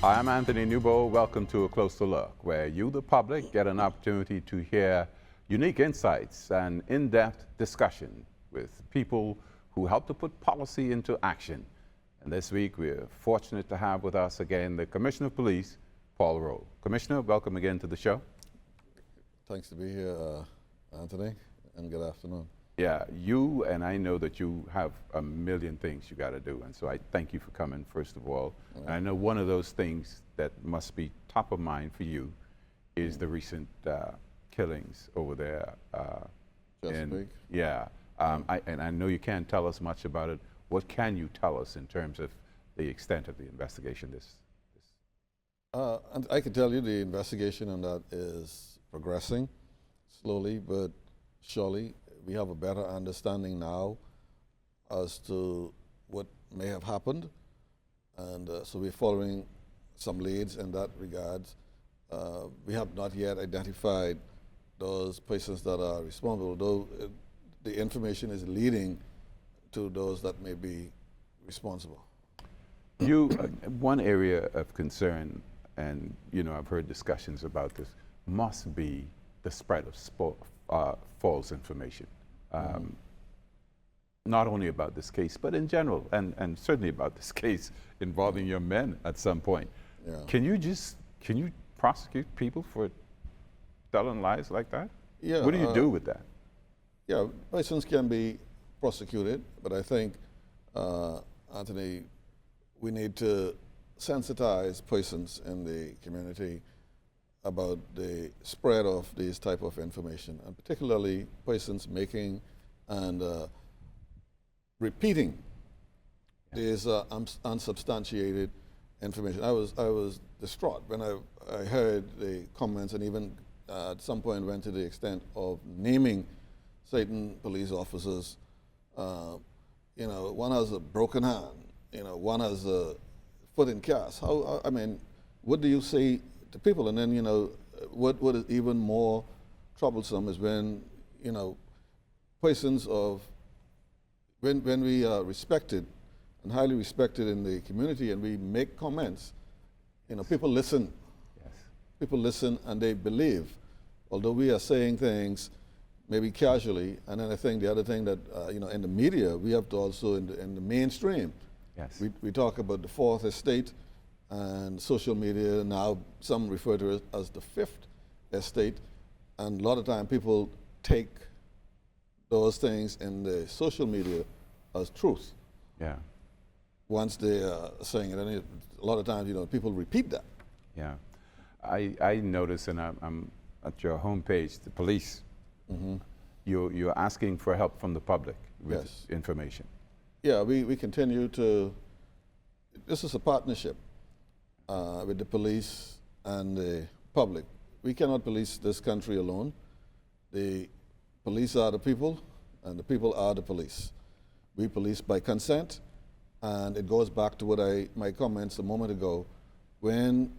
Hi, I'm Anthony Newbold. Welcome to A Closer Look, where you, the public, get an opportunity to hear unique insights and in-depth discussion with people who help to put policy into action. And this week, we're fortunate to have with us again the Commissioner of Police, Paul Rolle. Commissioner, welcome again to the show. Thanks to be here, Anthony, and good afternoon. Yeah, you and I know that you have a million things you got to do, and so I thank you for coming, first of all. And I know one of those things that must be top of mind for you is the recent killings over there. Chesapeake? Yeah, and I know you can't tell us much about it. What can you tell us in terms of the extent of the investigation? And I can tell you the investigation on that is progressing slowly but surely. We have a better understanding now as to what may have happened, and so we're following some leads in that regards. We have not yet identified those persons that are responsible, though the information is leading to those that may be responsible. One area of concern, and I've heard discussions about this, must be the spread of false information. Not only about this case, but in general, and certainly about this case involving your men at some point. Yeah. Can you prosecute people for telling lies like that? Yeah. What do you do with that? Yeah, persons can be prosecuted, but I think, Anthony, we need to sensitize persons in the community about the spread of this type of information, and particularly persons making and repeating this unsubstantiated information. I was distraught when I heard the comments, and even at some point went to the extent of naming certain police officers. One has a broken hand, one has a foot in cast. I mean, what do you say to people? And then, what is even more troublesome is when, persons of, when we are respected and highly respected in the community and we make comments, people listen. Yes. People listen and they believe, although we are saying things maybe casually. And then I think the other thing that, in the media, we have to also, in the mainstream, Yes. we talk about the fourth estate, and social media now, some refer to it as the fifth estate, and a lot of time people take those things in the social media as truth. Yeah. Once they are saying it, and a lot of times, people repeat that. Yeah. I notice, and I'm at your homepage, the police, you're asking for help from the public with Yes. information. Yeah, we continue to, this is a partnership with the police and the public. We cannot police this country alone. The police are the people, and the people are the police. We police by consent, and it goes back to my comments a moment ago. When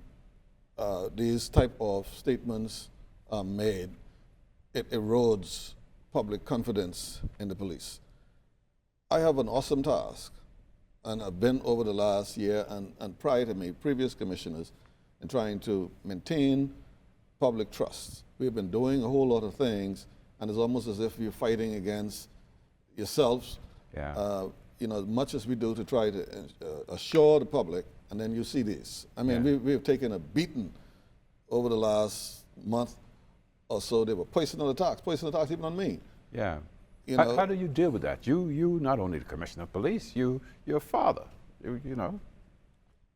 these type of statements are made, it erodes public confidence in the police. I have an awesome task, and I've been over the last year and prior to me, previous commissioners, in trying to maintain public trust. We've been doing a whole lot of things, and it's almost as if you're fighting against yourselves. Yeah. As much as we do to try to assure the public, and then you see this. I mean, Yeah. we've taken a beating over the last month or so. There were personal attacks even on me. Yeah. You How, know, how do you deal with that? You not only the commissioner of police, you're a father. You know.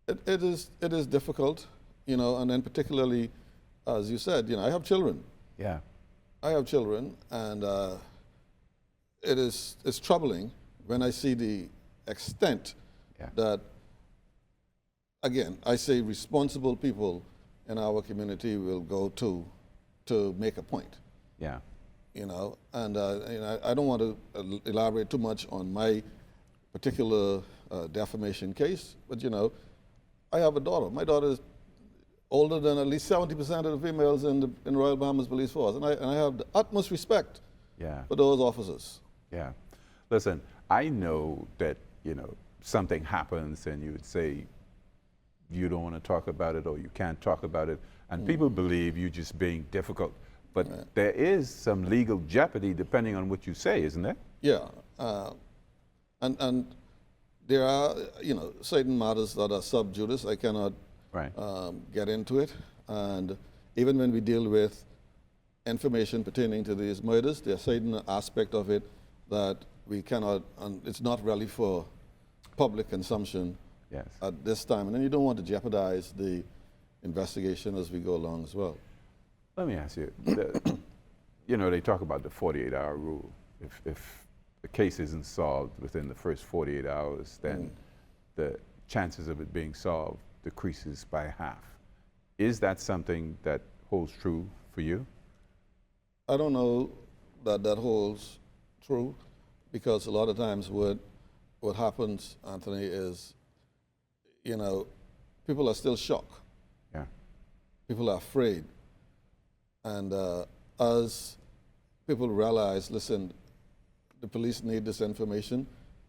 It is difficult, and then particularly, as you said, I have children. Yeah. I have children, and it's troubling when I see the extent Yeah. that, again, I say responsible people in our community will go to make a point. Yeah. And I don't want to elaborate too much on my particular defamation case, but I have a daughter. My daughter is older than at least 70% of the females in the Royal Bahamas Police Force, and I have the utmost respect Yeah. for those officers. Yeah. Listen, I know that something happens and you would say you don't want to talk about it or you can't talk about it, and people believe you just being difficult. But there is some legal jeopardy depending on what you say, isn't there? Yeah, and there are, certain matters that are sub judice. I cannot Right. get into it. And even when we deal with information pertaining to these murders, there are certain aspect of it that we cannot, and it's not really for public consumption Yes. at this time. And then you don't want to jeopardize the investigation as we go along as well. Let me ask you, they talk about the 48-hour rule. If the case isn't solved within the first 48 hours, then the chances of it being solved decreases by half. Is that something that holds true for you? I don't know that that holds true, because a lot of times what happens, Anthony, is, people are still shocked. Yeah. People are afraid. And as people realize, listen, the police need this information,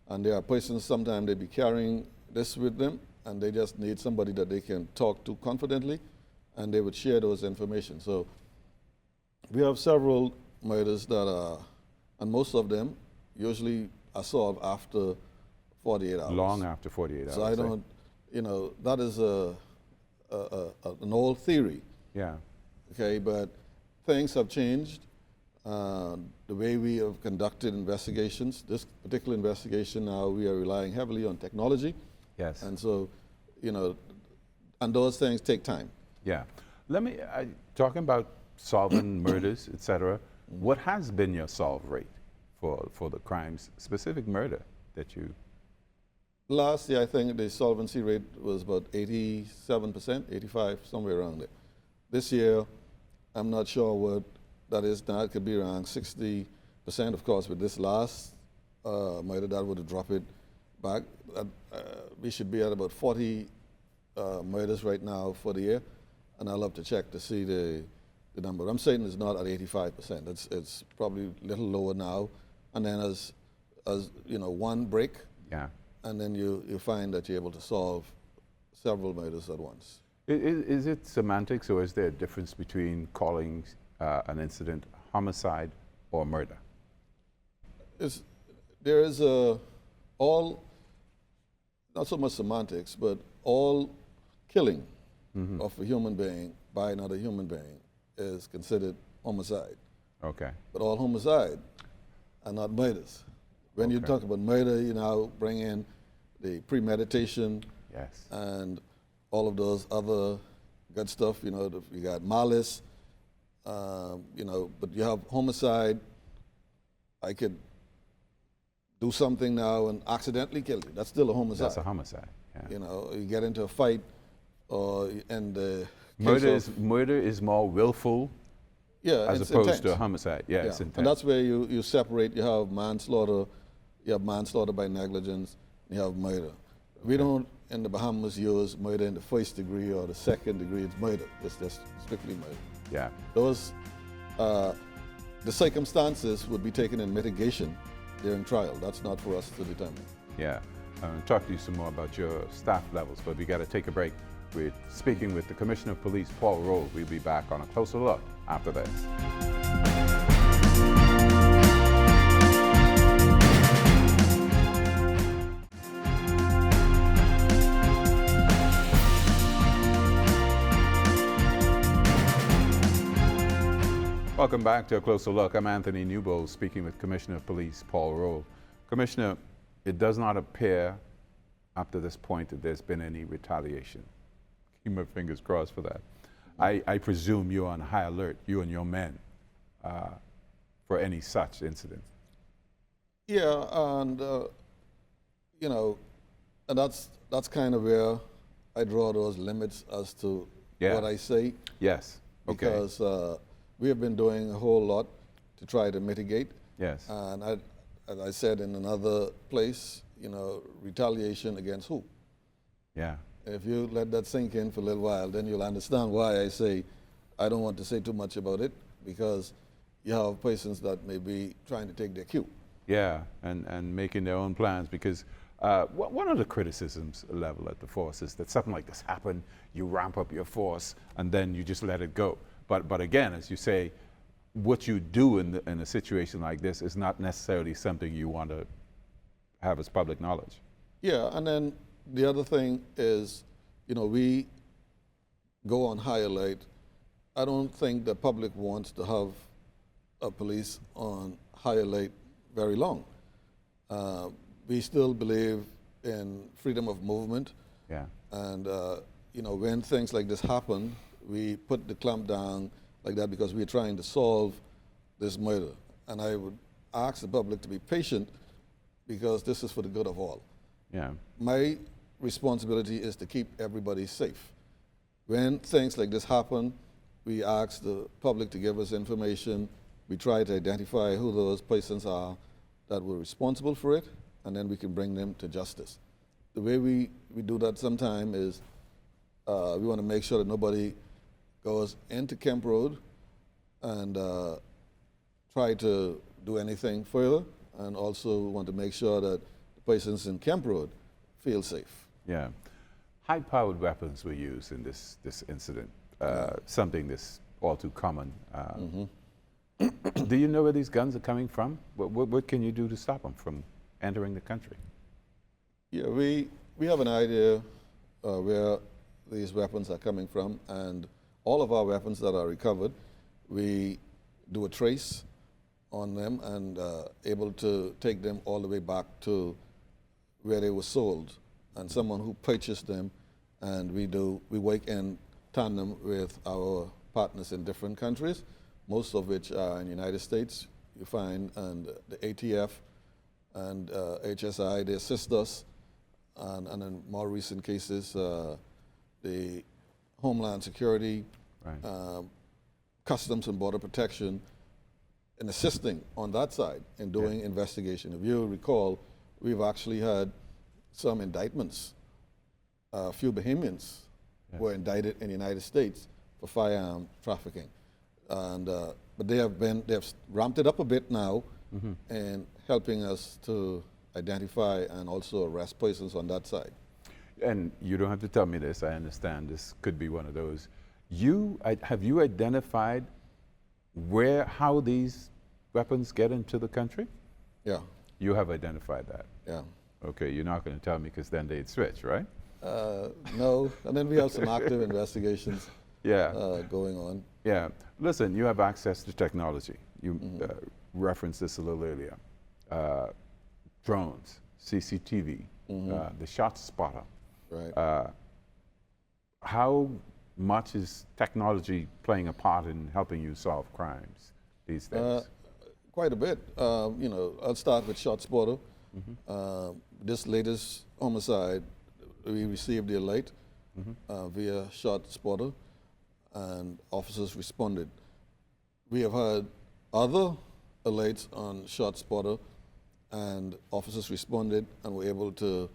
and there are persons, sometimes they be carrying this with them, and they just need somebody that they can talk to confidently, and they would share those information. So we have several murders that are, and most of them usually are solved after 48 hours. Long after 48 hours. So I don't, that is an old theory. Yeah. Okay, but things have changed. The way we have conducted investigations, this particular investigation now, we are relying heavily on technology. Yes. And so, and those things take time. Yeah. Talking about solving murders, etc., what has been your solve rate for the crimes, specific murder that you... Last year, I think the solvency rate was about 87%, 85, somewhere around there. This year, I'm not sure what that is now. It could be around 60%. Of course, with this last murder, that would have dropped it back. We should be at about 40 murders right now for the year, and I'll have to check to see the number. I'm saying it's not at 85%. It's probably a little lower now. And then as one break, Yeah. and then you find that you're able to solve several murders at once. Is it semantics, or is there a difference between calling an incident homicide or murder? There is all, not so much semantics, but all killing of a human being by another human being is considered homicide. Okay. But all homicide are not murders. When you talk about murder, you now bring in the premeditation, Yes. and all of those other good stuff. You got malice, but you have homicide. I could do something now and accidentally kill you. That's still a homicide. That's a homicide. Yeah. You get into a fight, and Murder is more willful as it's opposed intense. to a homicide. Yeah, it's intense. And that's where you separate. You have manslaughter, by negligence, you have murder. We don't in the Bahamas use murder in the first degree or the second degree. It's murder. It's just strictly murder. Yeah. Those, the circumstances would be taken in mitigation during trial. That's not for us to determine. Yeah. Talk to you some more about your staff levels, but we got to take a break. We're speaking with the Commissioner of Police, Paul Rolle. We'll be back on a closer look after this. Welcome back to A Closer Look. I'm Anthony Newbold, speaking with Commissioner of Police Paul Rolle. Commissioner, it does not appear up to this point that there's been any retaliation. Keep my fingers crossed for that. I presume you're on high alert, you and your men, for any such incident. Yeah, and and that's kind of where I draw those limits as to what I say. Yes. Okay. Because we have been doing a whole lot to try to mitigate. Yes. And as I said in another place, retaliation against who? Yeah. If you let that sink in for a little while, then you'll understand why I say I don't want to say too much about it, because you have persons that may be trying to take their cue. Yeah, and making their own plans, because One of the criticisms leveled at the force is that something like this happened, you ramp up your force, and then you just let it go. But again, as you say, what you do in a situation like this is not necessarily something you want to have as public knowledge. Yeah, and then the other thing is, we go on high alert. I don't think the public wants to have a police on high alert very long. We still believe in freedom of movement. Yeah. And, when things like this happen, we put the clamp down like that because we're trying to solve this murder. And I would ask the public to be patient because this is for the good of all. Yeah. My responsibility is to keep everybody safe. When things like this happen, we ask the public to give us information. We try to identify who those persons are that were responsible for it, and then we can bring them to justice. The way we do that sometime is we want to make sure that nobody goes into Kemp Road and try to do anything further, and also want to make sure that the persons in Kemp Road feel safe. Yeah. High-powered weapons were used in this incident, something that's all too common. Do you know where these guns are coming from? What can you do to stop them from entering the country? Yeah, we have an idea where these weapons are coming from, and all of our weapons that are recovered, we do a trace on them and able to take them all the way back to where they were sold, and someone who purchased them, and we work in tandem with our partners in different countries, most of which are in the United States. You find, and the ATF and HSI, they assist us, and in more recent cases, the Homeland Security, Right. Customs and Border Protection, in assisting on that side in doing investigation. If you recall, we've actually had some indictments. A few Bahamians were indicted in the United States for firearm trafficking, and but they have ramped it up a bit now, in helping us to identify and also arrest persons on that side. And you don't have to tell me this. I understand this could be one of those. Have you identified how these weapons get into the country? Yeah, You have identified that. yeah. Okay, you're not going to tell me because then they'd switch, right? No, and then we have some active investigations Yeah. going on. Yeah. Listen, you have access to technology. You referenced this a little earlier. Drones, CCTV, the shot spotter. Right. How much is technology playing a part in helping you solve crimes these days? Quite a bit. I'll start with ShotSpotter. This latest homicide, we received the alert via ShotSpotter, and officers responded. We have had other alerts on ShotSpotter, and officers responded and were able to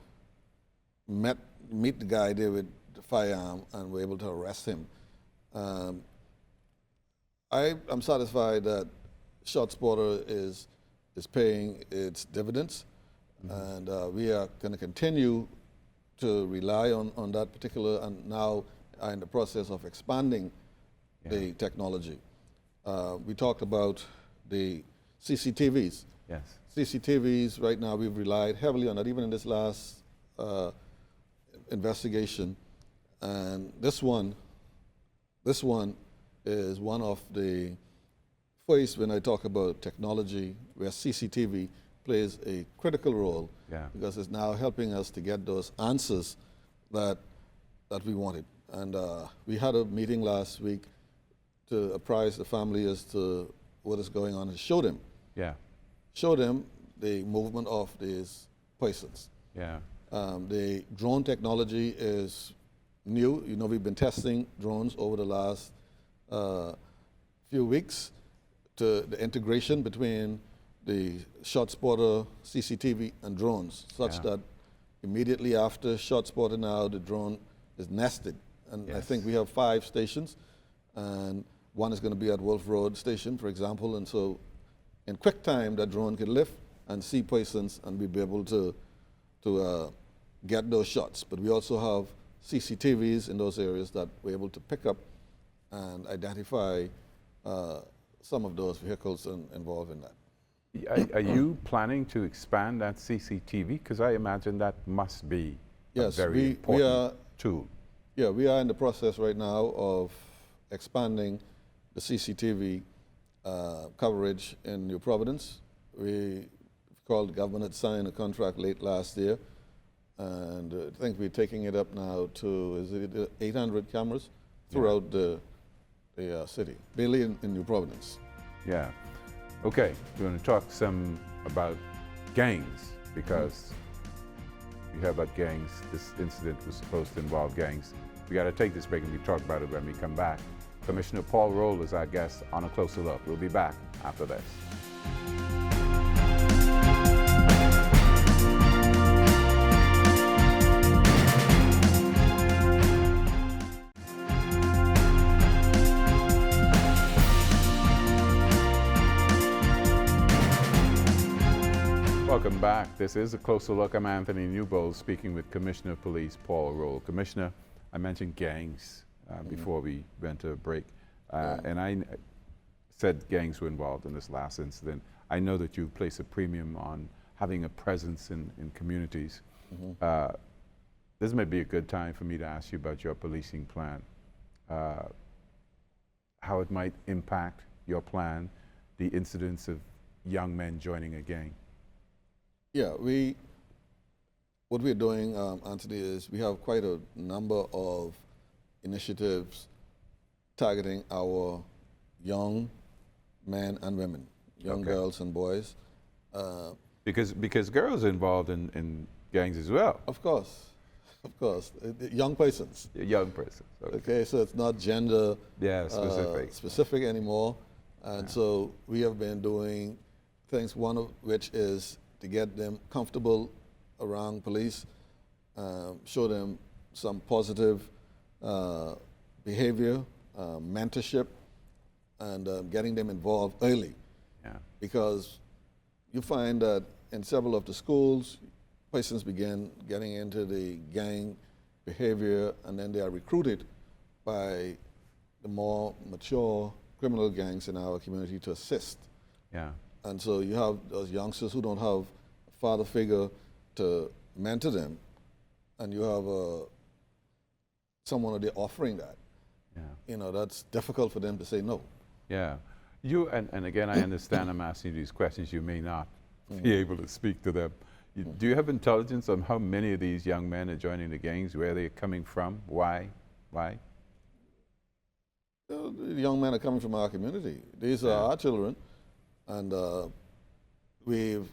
meet the guy there with the firearm and were able to arrest him. I'm satisfied that ShotSpotter is paying its dividends, and we are going to continue to rely on that particular, and now are in the process of expanding the technology. We talked about the CCTVs. Yes. CCTVs, right now we've relied heavily on that, even in this last investigation. And this one is one of the first when I talk about technology where CCTV plays a critical role, because it's now helping us to get those answers that we wanted. And we had a meeting last week to apprise the family as to what is going on and show them the movement of these persons. Yeah. The drone technology is new. We've been testing drones over the last few weeks to the integration between the ShotSpotter, CCTV, and drones, such that immediately after ShotSpotter now, the drone is nested. And I think we have 5 stations, and one is going to be at Wolf Road Station, for example, and so in quick time, that drone can lift and see persons, and we'll be able to to get those shots. But we also have CCTVs in those areas that we're able to pick up and identify some of those vehicles involved in that. Are you planning to expand that CCTV? Because I imagine that must be a very important tool. Yeah, we are in the process right now of expanding the CCTV coverage in New Providence. We called the government had signed a contract late last year, and I think we're taking it up now to, is it 800 cameras throughout the city, mainly in New Providence. Yeah. Okay, we're going to talk some about gangs, because we heard about gangs. This incident was supposed to involve gangs. We got to take this break and we talk about it when we come back. Commissioner Paul Rolle is our guest on A Closer Look. We'll be back after this. Welcome back. This is A Closer Look. I'm Anthony Newbold speaking with Commissioner of Police Paul Rolle. Commissioner, I mentioned gangs before we went to a break, and I said gangs were involved in this last incident. I know that you place a premium on having a presence in communities. This may be a good time for me to ask you about your policing plan, how it might impact your plan, the incidence of young men joining a gang. Yeah, what we're doing, Anthony, is we have quite a number of initiatives targeting our young men and women, young girls and boys. Because girls are involved in gangs as well. Of course, young persons. Young persons. Okay, so it's not gender specific anymore, and so we have been doing things. One of which is to get them comfortable around police, show them some positive behavior, mentorship, and getting them involved early. Yeah. Because you find that in several of the schools, persons begin getting into the gang behavior, and then they are recruited by the more mature criminal gangs in our community to assist. Yeah. And so you have those youngsters who don't have a father figure to mentor them, and you have someone that they're offering that. Yeah. You know, that's difficult for them to say no. Yeah. You, and again, I understand I'm asking you these questions. You may not be able to speak to them. Do you have intelligence on how many of these young men are joining the gangs, where they're coming from, why? The young men are coming from our community. These are our children. And we've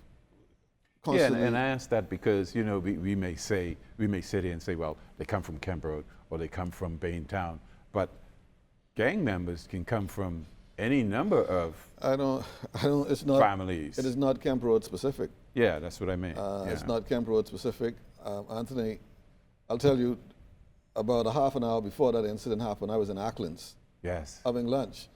constantly... Yeah, and I ask that because, you know, we may sit here and say, well, they come from Kemp Road or they come from Baintown, but gang members can come from any number of it's not, families. It is not Kemp Road specific. Yeah, that's what I mean. It's not Kemp Road specific. Anthony, I'll tell you, about a half an hour before that incident happened, I was in Acklands having lunch.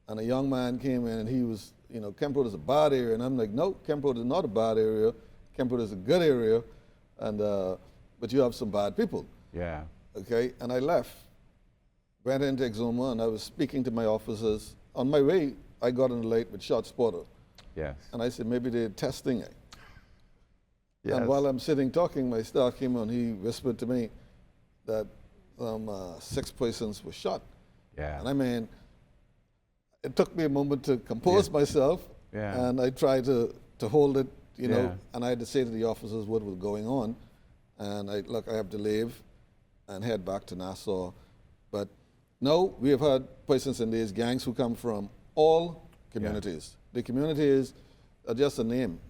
And a young man came in and he was, you know, Kemp Road is a bad area. And I'm like, no, Kemp Road is not a bad area. Kemp Road is a good area. And, but you have some bad people. Yeah. Okay, and I left, went into Exuma, and I was speaking to my officers. On my way, I got in late with Shot Spotter. Yes. And I said, maybe they're testing it. Yes. And while I'm sitting talking, my staff came on, he whispered to me that 6 persons were shot. Yeah. And I mean, it took me a moment to compose myself, and I tried to hold it, you know, and I had to say to the officers what was going on. And I have to leave and head back to Nassau. But no, we have had persons in these gangs who come from all communities. The communities are just a name.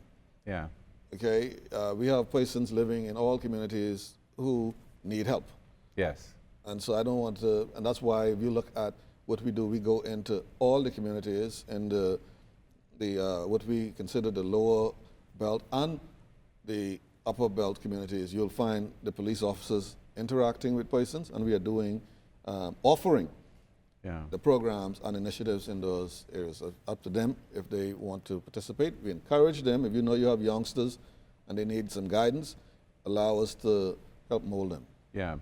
Yeah. Okay, we have persons living in all communities who need help. Yes. And so I don't want to, and that's why if you look at what we do, we go into all the communities and what we consider the lower belt and the upper belt communities. You'll find the police officers interacting with persons, and we are doing, offering the programs and initiatives in those areas. Up to them if they want to participate. We encourage them. If you know you have youngsters and they need some guidance, a allow us to help mold them. Yeah.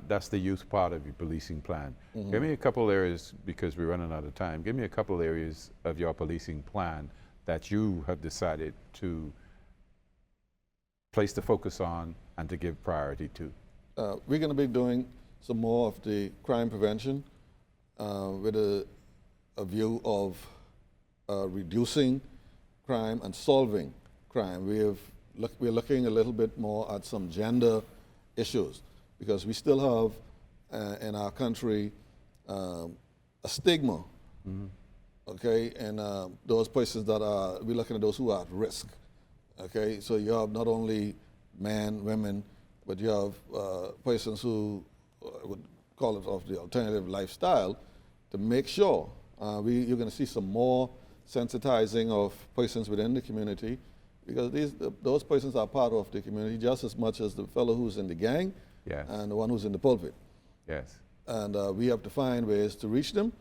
That's the youth part of your policing plan. Give me a couple areas, because we're running out of time. Give me a couple areas of your policing plan that you have decided to place the focus on and to give priority to. We're going to be doing some more of the crime prevention with a view of reducing crime and solving crime. We're looking a little bit more at some gender issues, because we still have in our country a stigma, okay, and those persons that are, we're looking at those who are at risk, okay. So you have not only men, women, but you have persons who would call it of the alternative lifestyle, to make sure you're going to see some more sensitizing of persons within the community, because those persons are part of the community just as much as the fellow who's in the gang. Yes. And the one who's in the pulpit. Yes. And we have to find ways to reach them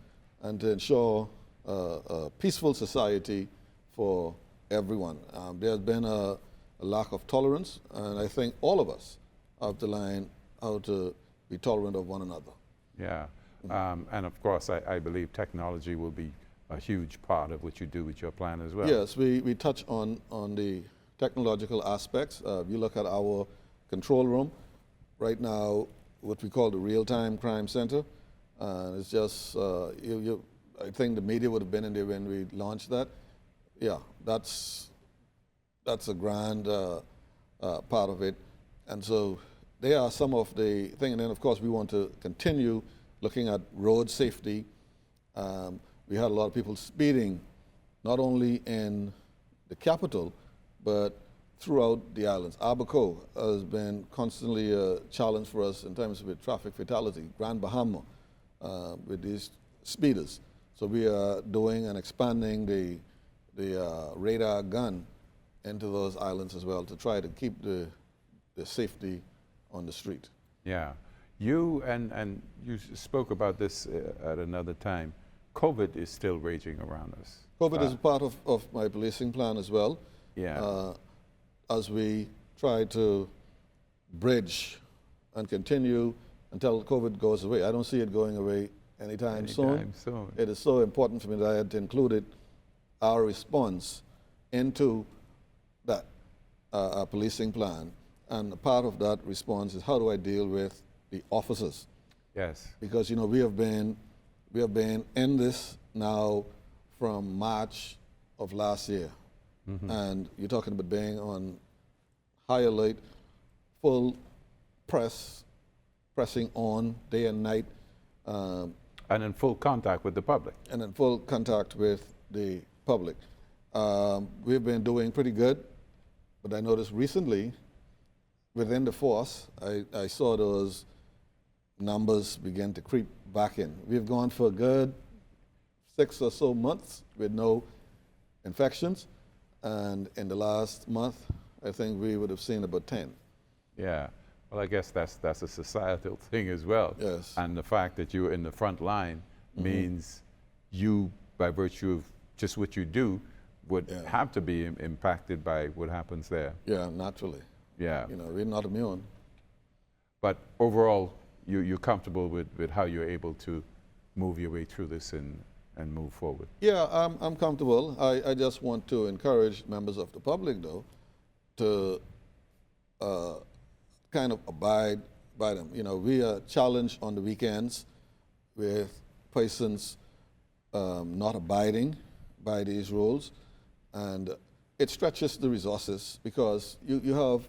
and to ensure a peaceful society for everyone. There's been a lack of tolerance, and I think all of us have to learn how to be tolerant of one another. Yeah. And of course, I believe technology will be a huge part of what you do with your plan as well. Yes, we touch on the technological aspects. You look at our control room. Right now, what we call the real-time crime center, it's just, I think the media would have been in there when we launched that. Yeah, that's a grand part of it. And so they are some of the things. And then, of course, we want to continue looking at road safety. We had a lot of people speeding, not only in the capital, but throughout the islands. Abaco has been constantly a challenge for us in terms of traffic fatality. Grand Bahama with these speeders. So we are doing and expanding the radar gun into those islands as well, to try to keep the safety on the street. Yeah. You and you spoke about this at another time. COVID is still raging around us. COVID is a part of my policing plan as well. Yeah. As we try to bridge and continue until COVID goes away. I don't see it going away anytime soon. It is so important for me that I had to include our response into that policing plan. And a part of that response is, how do I deal with the officers? Yes. Because we have been in this now from March of last year. And you're talking about being on high alert, full pressing on day and night. And in full contact with the public. And in full contact with the public. We've been doing pretty good, but I noticed recently within the force, I saw those numbers begin to creep back in. We've gone for a good 6 or so months with no infections. And in the last month, I think we would have seen about 10. Yeah. Well, I guess that's a societal thing as well. Yes. And the fact that you're in the front line means you, by virtue of just what you do, would have to be impacted by what happens there. Yeah, naturally. Yeah. We're not immune. But overall, you're comfortable with how you're able to move your way through this and move forward? Yeah, I'm comfortable. I just want to encourage members of the public, though, to kind of abide by them. We are challenged on the weekends with persons not abiding by these rules, and it stretches the resources, because you have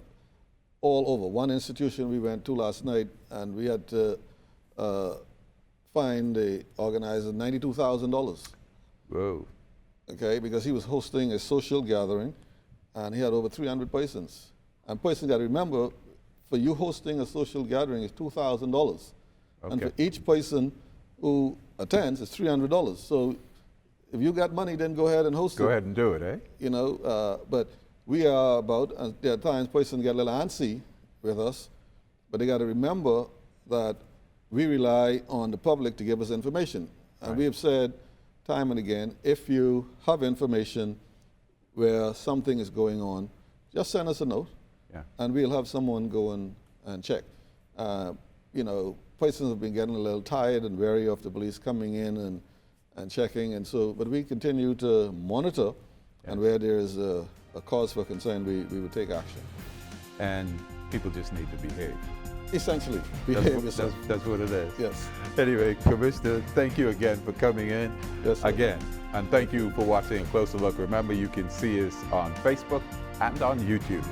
all over. One institution we went to last night, and we had to fine the organizer $92,000. Whoa. Okay, because he was hosting a social gathering, and he had over 300 persons. And persons got to remember, for you hosting a social gathering is $2,000. Okay. And for each person who attends, it's $300. So if you got money, then go ahead and host it. Go ahead and do it, eh? But we are about, and there are times persons get a little antsy with us, but they got to remember that we rely on the public to give us information. And we have said time and again, if you have information where something is going on, just send us a note. Yeah. and we'll have someone go and check. Persons have been getting a little tired and wary of the police coming in and checking, and so, but we continue to monitor, and where there is a cause for concern, we will take action. And people just need to behave. Essentially, behave yourself. That's what it is. Yes. Anyway, Commissioner, thank you again for coming in. Yes, sir. Again, and thank you for watching A Closer Look. Remember, you can see us on Facebook and on YouTube.